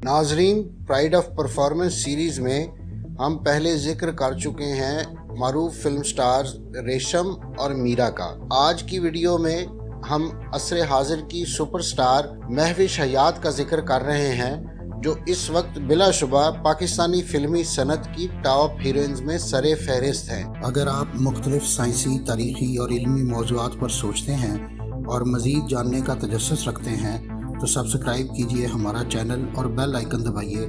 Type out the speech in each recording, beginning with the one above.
नाजरीन, pride of performance series में हम पहले जिक्र कर चुके हैं मारूफ फिल्म स्टार्स रेशम और मीरा का। आज की वीडियो में हम असर हाजिर की सुपरस्टार महविश हयात का जिक्र कर रहे हैं, जो इस वक्त बिलाशुबा पाकिस्तानी फिल्मी सनत की टॉप हीरोइंस में सरे फहरिस्त हैं। अगर आप मुख्तलिफ साइंसी, तारीखी और इल्मी मौज़ूआत पर सोचते हैं और मज़ीद जानने का तजस्सुस रखते हैं तो सब्सक्राइब कीजिए हमारा चैनल और बेल आइकन दबाइए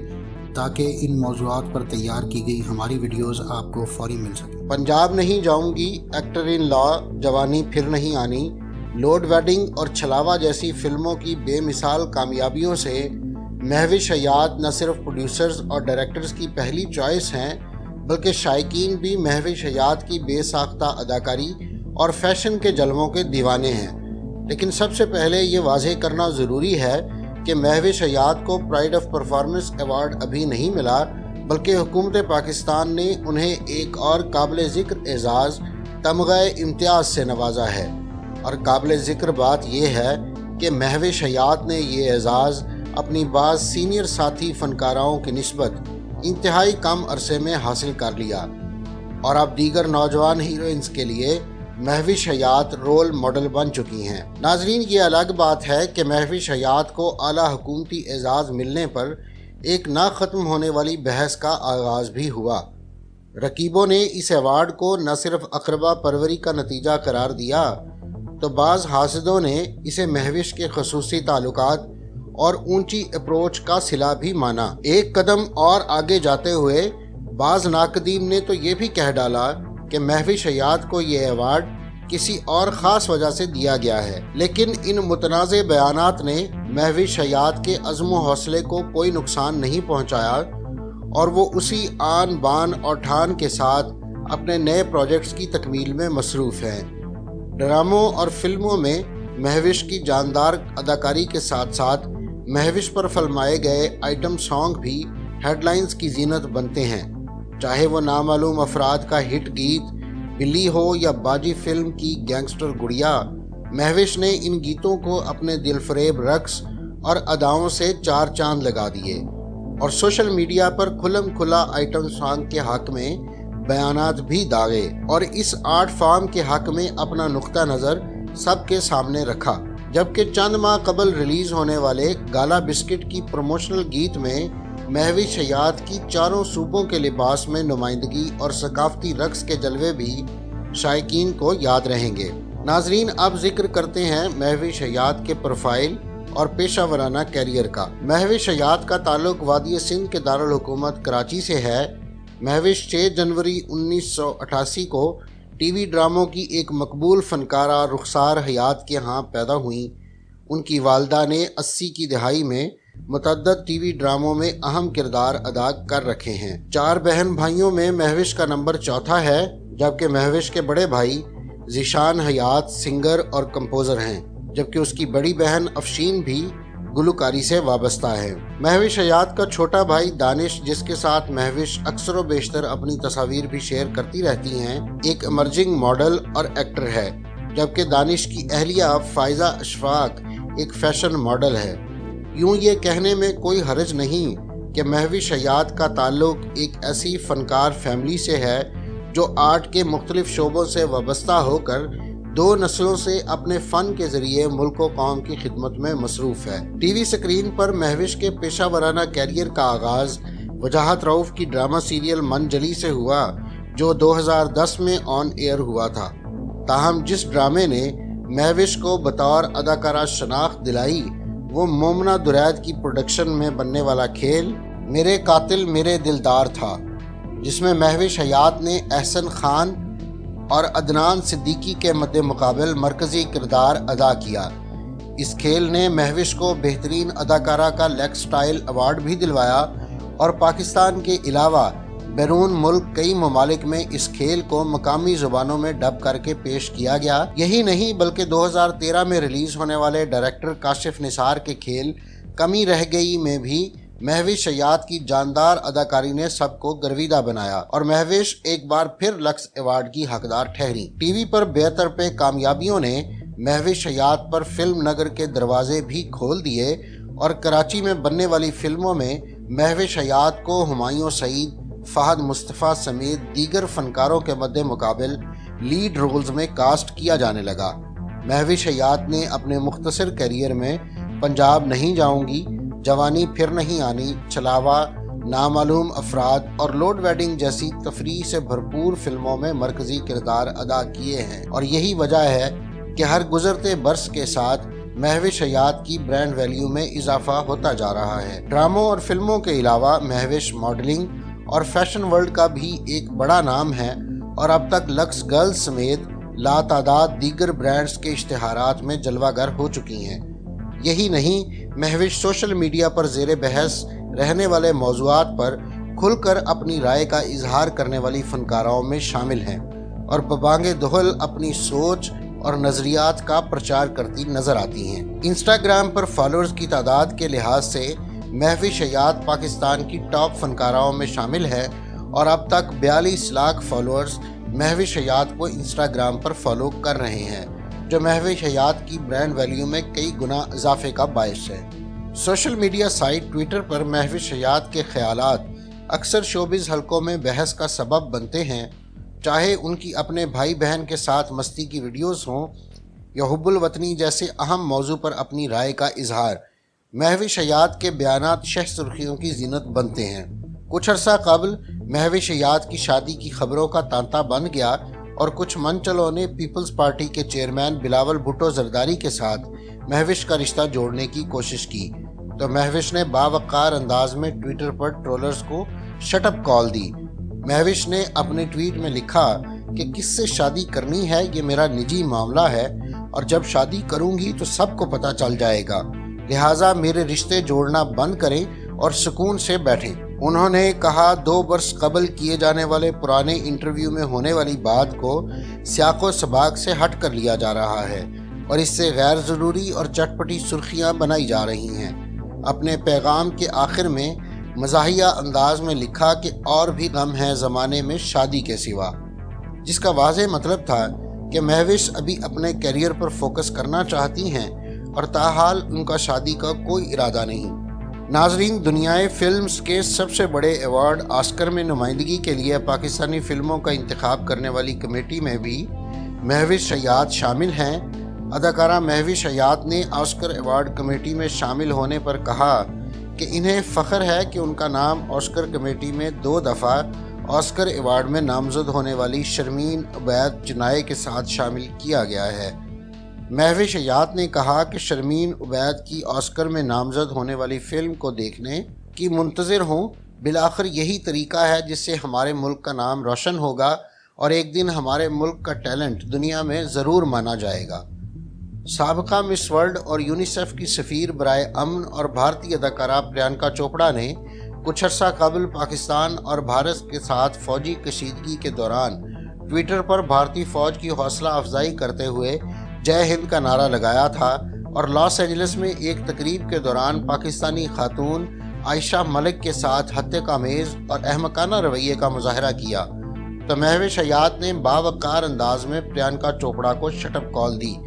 ताकि इन मौज़ूआत पर तैयार की गई हमारी वीडियोस आपको फौरी मिल सके। पंजाब नहीं जाऊंगी, एक्टर इन लॉ, जवानी फिर नहीं आनी, लोड वेडिंग और छलावा जैसी फिल्मों की बेमिसाल कामयाबियों से महविश हयात न सिर्फ प्रोड्यूसर्स और डायरेक्टर्स की पहली चॉइस हैं, बल्कि शायकीन भी महविश हयात की बेसाख्ता अदाकारी और फैशन के जलवों के दीवाने हैं। लेकिन सबसे पहले ये वाज़ेह करना ज़रूरी है कि महविश हयात को प्राइड ऑफ परफॉर्मेंस अवार्ड अभी नहीं मिला, बल्कि हुकूमत पाकिस्तान ने उन्हें एक और काबिल ज़िक्र एज़ाज़ तमग़ा इम्तियाज़ से नवाजा है। और काबिल ज़िक्र बात यह है कि महविश हयात ने ये एज़ाज़ अपनी बाज़ सीनियर साथी फ़नकाराओं की निस्बत इंतहाई कम अरसे में हासिल कर लिया और अब दीगर नौजवान हीरोइंस के लिए महविश हयात रोल मॉडल बन चुकी हैं। नाजरीन, ये अलग बात है कि महविश हयात को आला हुकूमती एजाज़ मिलने पर एक ना ख़त्म होने वाली बहस का आगाज़ भी हुआ। रकीबों ने इस अवार्ड को न सिर्फ अक़रबा परवरी का नतीजा करार दिया, तो बाज़ हासिदों ने इसे महविश के ख़ुसूसी ताल्लुकात और ऊंची अप्रोच का सिला भी माना। एक कदम और आगे जाते हुए बाज़ नाकदीन ने तो ये भी कह डाला कि महविश हयात को ये अवार्ड किसी और ख़ास वजह से दिया गया है। लेकिन इन मुतनाज़े बयानात ने महविश हयात के अज़्म व हौसले को कोई नुकसान नहीं पहुंचाया और वो उसी आन बान और ठान के साथ अपने नए प्रोजेक्ट्स की तकमील में मसरूफ़ हैं। ड्रामों और फिल्मों में महविश की जानदार अदाकारी के साथ साथ महविश पर फिल्माए गए आइटम सॉन्ग भी हेडलाइंस की जीनत बनते हैं, चाहे वो नामालूम अफराद का हिट गीत बिल्ली हो या बाजी फिल्म की गैंगस्टर गुड़िया। महविश ने इन गीतों को अपने दिलफरेब रक्स और अदाओं से चार चांद लगा दिए और सोशल मीडिया पर खुलम खुला आइटम सॉन्ग के हक में बयानात भी दागे और इस आर्ट फॉर्म के हक में अपना नुक्ता नज़र सबके सामने रखा। जबकि चंद माह कबल रिलीज़ होने वाले गाला बिस्किट की प्रमोशनल गीत में महविश हयात की चारों सूबों के लिबास में नुमाइंदगी और सकाफती रक्स के जलवे भी शायकीन को याद रहेंगे। नाजरीन, अब जिक्र करते हैं महविश हयात के प्रोफाइल और पेशा वराना कैरियर का। महविश हयात का ताल्लुक वादी सिंध के दारुल हुकूमत कराची से है। महविश 6 जनवरी 1988 को टीवी ड्रामों की एक मकबूल फनकारा रुखसार हयात के यहाँ पैदा हुई। उनकी वालदा ने 80 की दहाई में मुतअद्दद टीवी ड्रामों में अहम किरदार अदा कर रखे हैं। 4 बहन भाइयों में महविश का नंबर चौथा है, जबकि महविश के बड़े भाई ज़ीशान हयात सिंगर और कंपोज़र हैं, जबकि उसकी बड़ी बहन अफशीन भी गुलकारी से वाबस्ता है। महविश हयात का छोटा भाई दानिश, जिसके साथ महविश अक्सर व बेशतर अपनी तस्वीर भी शेयर करती रहती हैं, एक इमर्जिंग मॉडल और एक्टर है, जबकि दानिश की अहलिया फ़ायज़ा अशफाक एक फ़ैशन मॉडल है। यूँ ये कहने में कोई हर्ज नहीं कि महविश हयात का ताल्लुक एक ऐसी फ़नकार फैमिली से है जो आर्ट के मुख्तलिफ शोबों से वाबस्ता होकर 2 नस्लों से अपने फ़न के ज़रिए मुल्क व कौम की खिदमत में मसरूफ़ है। टीवी स्क्रीन पर महविश के पेशा वराना कैरियर का आगाज़ वजाहत रऊफ़ की ड्रामा सीरियल मनजली से हुआ, जो 2010 में ऑन एयर हुआ था। ताहम जिस ड्रामे ने महविश को बतौर अदाकारा शनाख्त दिलाई वो मोमना दुरैद की प्रोडक्शन में बनने वाला खेल मेरे कातिल मेरे दिलदार था, जिसमें महविश हयात ने अहसन खान और अदनान सिद्दीकी के मद्दे मुकाबल मरकज़ी किरदार अदा किया। इस खेल ने महविश को बेहतरीन अदाकारा का लेक्स स्टाइल अवार्ड भी दिलवाया और पाकिस्तान के अलावा बैरून मुल्क कई ममालिक में इस खेल को मकामी ज़ुबानों में डब करके पेश किया गया। यही नहीं बल्कि 2013 में रिलीज़ होने वाले डायरेक्टर काशिफ निसार के खेल कमी रह गई में भी महविश हयात की जानदार अदाकारी ने सबको गर्विदा बनाया और महविश एक बार फिर लक्स अवार्ड की हकदार ठहरी। टीवी पर बेतरपे कामयाबियों ने महविश हयात पर फिल्म नगर के दरवाजे भी खोल दिए और कराची में बनने वाली फिल्मों में महविश हयात को हुमायूं सईद, फहद मुस्तफ़ा समेत दीगर फनकारों के मद्दे मुकाबिल लीड रोल्स में कास्ट किया जाने लगा। महविश हयात ने अपने मुख्तसर करियर में पंजाब नहीं जाऊंगी, जवानी फिर नहीं आनी, छलावा, नामालूम अफराद और लोड वेडिंग जैसी तफरीह से भरपूर फिल्मों में मरकजी किरदार अदा किए हैं और यही वजह है कि हर गुजरते बरस के साथ महविश हयात की ब्रांड वैल्यू में इजाफा होता जा रहा है। ड्रामों और फिल्मों के अलावा महविश मॉडलिंग और फैशन वर्ल्ड का भी एक बड़ा नाम है और अब तक लक्स गर्ल्स समेत लातादाद दीगर ब्रांड्स के इश्तिहारात में जलवागर हो चुकी हैं। यही नहीं, महविश सोशल मीडिया पर ज़ेरे बहस रहने वाले मौज़ूआत पर खुलकर अपनी राय का इजहार करने वाली फनकाराओं में शामिल हैं और बबांगे दोहल अपनी सोच और नज़रियात का प्रचार करती नज़र आती हैं। इंस्टाग्राम पर फॉलोअर्स की तादाद के लिहाज से महविश हयात पाकिस्तान की टॉप फनकाराओं में शामिल है और अब तक 42 लाख फॉलोअर्स महविश हयात को इंस्टाग्राम पर फॉलो कर रहे हैं, जो महविश हयात की ब्रांड वैल्यू में कई गुना इजाफे का बायस है। सोशल मीडिया साइट ट्विटर पर महविश हयात के ख्यालात अक्सर शोबिज़ हलकों में बहस का सबब बनते हैं, चाहे उनकी अपने भाई बहन के साथ मस्ती की वीडियोस हों या हुब्बुल वतनी जैसे अहम मौजू पर अपनी राय का इजहार। महविश हयात के बयानात शह सुर्खियों की जीनत बनते हैं। कुछ अरसा कबल महविश हयात की शादी की खबरों का तांता बन गया और कुछ मनचलों ने पीपल्स पार्टी के चेयरमैन बिलावल भुट्टो जरदारी के साथ महविश का रिश्ता जोड़ने की कोशिश की, तो महविश ने बावकार अंदाज में ट्विटर पर ट्रोलर्स को शटअप कॉल दी। महविश ने अपने ट्वीट में लिखा कि किससे शादी करनी है ये मेरा निजी मामला है और जब शादी करूंगी तो सबको पता चल जाएगा, लिहाजा मेरे रिश्ते जोड़ना बंद करें और सुकून से बैठें। उन्होंने कहा 2 बरस कबल किए जाने वाले पुराने इंटरव्यू में होने वाली बात को सियाको सबाक से हट कर लिया जा रहा है और इससे गैर ज़रूरी और चटपटी सुर्खियां बनाई जा रही हैं। अपने पैगाम के आखिर में मज़ाहिया अंदाज में लिखा कि और भी गम है ज़माने में शादी के सिवा, जिसका वाज़ेह मतलब था कि महविश अभी अपने करियर पर फोकस करना चाहती हैं और ताहाल उनका शादी का कोई इरादा नहीं। नाजरीन, दुनियाए फिल्म्स के सबसे बड़े अवार्ड ऑस्कर में नुमाइंदगी के लिए पाकिस्तानी फिल्मों का इंतखाब करने वाली कमेटी में भी महविश हयात शामिल हैं। अदाकारा महविश हयात ने ऑस्कर अवार्ड कमेटी में शामिल होने पर कहा कि इन्हें फ़ख्र है कि उनका नाम ऑस्कर कमेटी में 2 दफ़ा ऑस्कर अवार्ड में नामज़द होने वाली शर्मीन उबैद चुनाए के साथ शामिल किया गया है। महविश हयात ने कहा कि शर्मीन उबैद की ऑस्कर में नामज़द होने वाली फ़िल्म को देखने की मुंतज़िर हूँ। बिलाखिर यही तरीका है जिससे हमारे मुल्क का नाम रोशन होगा और एक दिन हमारे मुल्क का टैलेंट दुनिया में ज़रूर माना जाएगा। साबका मिस वर्ल्ड और यूनिसेफ की सफ़ीर बराए अमन और भारतीय अदाकारा प्रियंका चोपड़ा ने कुछ अर्सा कबल पाकिस्तान और भारत के साथ फ़ौजी कशीदगी के दौरान ट्विटर पर भारतीय फ़ौज की हौसला अफजाई करते हुए जय हिंद का नारा लगाया था और लॉस एंजलिस में एक तकरीब के दौरान पाकिस्तानी खातून आयशा मलिक के साथ हत्याकामेज़ और अहमकाना रवैये का मुजाहरा किया, तो महविश हयात ने बावकार अंदाज में प्रियंका चोपड़ा को शटअप कॉल दी।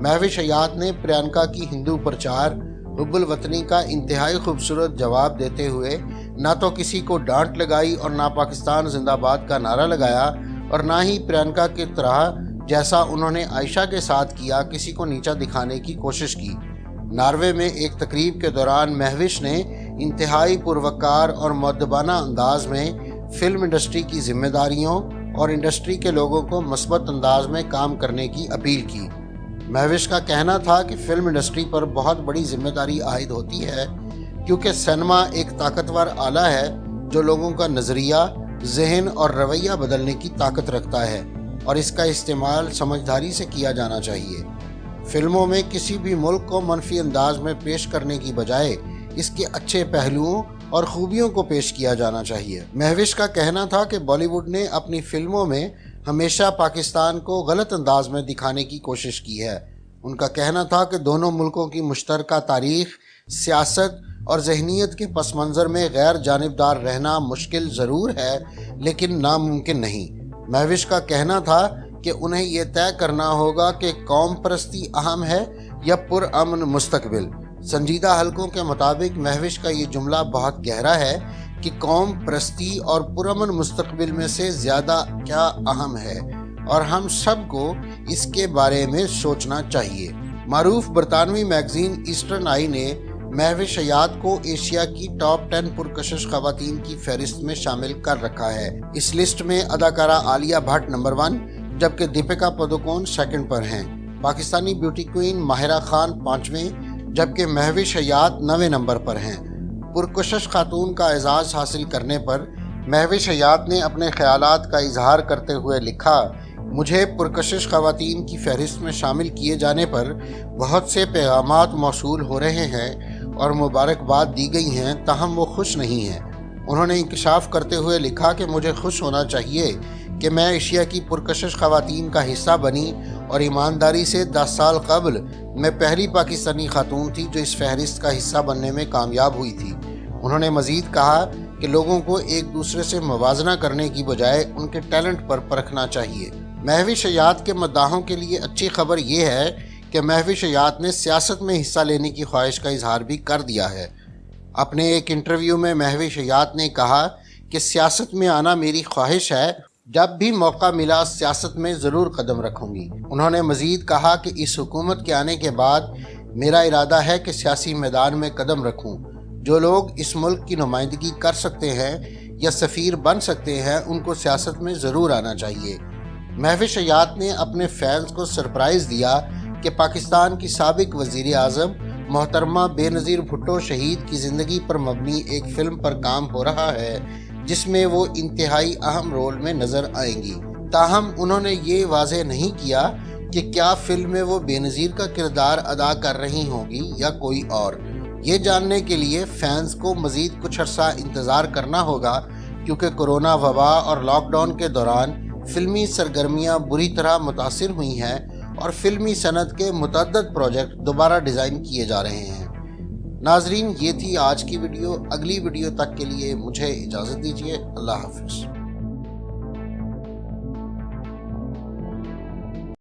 महविश हयात ने प्रियंका की हिंदू प्रचार हुब्बुल वतनी का इंतहाई खूबसूरत जवाब देते हुए ना तो किसी को डांट लगाई और ना पाकिस्तान जिंदाबाद का नारा लगाया और ना ही प्रियंका की तरह जैसा उन्होंने आयशा के साथ किया किसी को नीचा दिखाने की कोशिश की। नॉर्वे में एक तकरीब के दौरान महविश ने इंतहाई पुरवकार और मुअद्दबाना अंदाज में फिल्म इंडस्ट्री की जिम्मेदारियों और इंडस्ट्री के लोगों को मस्बत अंदाज में काम करने की अपील की। महविश का कहना था कि फिल्म इंडस्ट्री पर बहुत बड़ी जिम्मेदारी आयद होती है क्योंकि सिनेमा एक ताकतवर आला है जो लोगों का नज़रिया, जहन और रवैया बदलने की ताकत रखता है और इसका इस्तेमाल समझदारी से किया जाना चाहिए। फिल्मों में किसी भी मुल्क को मनफी अंदाज में पेश करने की बजाय इसके अच्छे पहलुओं और खूबियों को पेश किया जाना चाहिए। महविश का कहना था कि बॉलीवुड ने अपनी फिल्मों में हमेशा पाकिस्तान को गलत अंदाज में दिखाने की कोशिश की है। उनका कहना था कि दोनों मुल्कों की मुश्तरका तारीख, सियासत और जहनीत के पस मंज़र में गैर जानिबदार रहना मुश्किल ज़रूर है लेकिन नामुमकिन नहीं। महविश का कहना था कि उन्हें यह तय करना होगा कि कौम परस्ती अहम है या पुरअमन मुस्तकबिल। संजीदा हलकों के मुताबिक महविश का ये जुमला बहुत गहरा है कि कौम परस्ती और पुरअमन मुस्तकबिल में से ज़्यादा क्या अहम है और हम सबको इसके बारे में सोचना चाहिए। मारूफ बरतानवी मैगजीन ईस्टर्न आई ने महविश हयात को एशिया की टॉप 10 पुरकशिश खवातीन की फहरिस्त में शामिल कर रखा है। इस लिस्ट में अदाकारा आलिया भट्ट नंबर 1 जबकि दीपिका पादुकोण सेकंड पर हैं। पाकिस्तानी ब्यूटी क्वीन माहिरा खान 5वें जबकि महविश हयात 9वें नंबर पर हैं। पुरकशिश खातून का एजाज़ हासिल करने पर महविश हयात ने अपने ख्यालात का इजहार करते हुए लिखा, मुझे पुरकशिश खवातीन की फहरिस्त में शामिल किए जाने पर बहुत से पैगामात मौसूल हो रहे हैं और मुबारकबाद दी गई हैं, ताहम वो खुश नहीं हैं। उन्होंने इंकशाफ करते हुए लिखा कि मुझे खुश होना चाहिए कि मैं एशिया की पुरकशिश खवातीन का हिस्सा बनी और ईमानदारी से 10 साल कबल मैं पहली पाकिस्तानी खातून थी जो इस फहरिस्त का हिस्सा बनने में कामयाब हुई थी। उन्होंने मज़ीद कहा कि लोगों को एक दूसरे से मुवाजना करने की बजाय उनके टैलेंट पर परखना चाहिए। महविश हयात के मद्दाहों के लिए अच्छी खबर ये है कि महविश हयात ने सियासत में हिस्सा लेने की ख्वाहिश का इजहार भी कर दिया है। अपने एक इंटरव्यू में महविश हयात ने कहा कि सियासत में आना मेरी ख्वाहिश है, जब भी मौका मिला सियासत में ज़रूर कदम रखूंगी। उन्होंने मज़ीद कहा कि इस हुकूमत के आने के बाद मेरा इरादा है कि सियासी मैदान में कदम रखूं। जो लोग इस मुल्क की नुमाइंदगी कर सकते हैं या सफ़ीर बन सकते हैं उनको सियासत में ज़रूर आना चाहिए। महविश हयात ने अपने फैंस को सरप्राइज़ दिया कि पाकिस्तान की साबिक वज़ीर आज़म मोहतरमा बेनज़ीर भुट्टो शहीद की ज़िंदगी पर मबनी एक फ़िल्म पर काम हो रहा है जिसमें वो इंतहाई अहम रोल में नज़र आएंगी। ताहम उन्होंने ये वाज़ेह नहीं किया कि क्या फ़िल्म में वो बेनज़ीर का किरदार अदा कर रही होंगी या कोई और। ये जानने के लिए फ़ैंस को मज़ीद कुछ अरसा इंतज़ार करना होगा, क्योंकि कोरोना वबा और लॉकडाउन के दौरान फ़िल्मी सरगर्मियाँ बुरी तरह मुतासिर हुई हैं और फ़िल्मी सनत के मुतअद्दिद प्रोजेक्ट दोबारा डिज़ाइन किए जा रहे हैं। नाजरीन, ये थी आज की वीडियो। अगली वीडियो तक के लिए मुझे इजाज़त दीजिए। अल्लाह हाफ़िज़।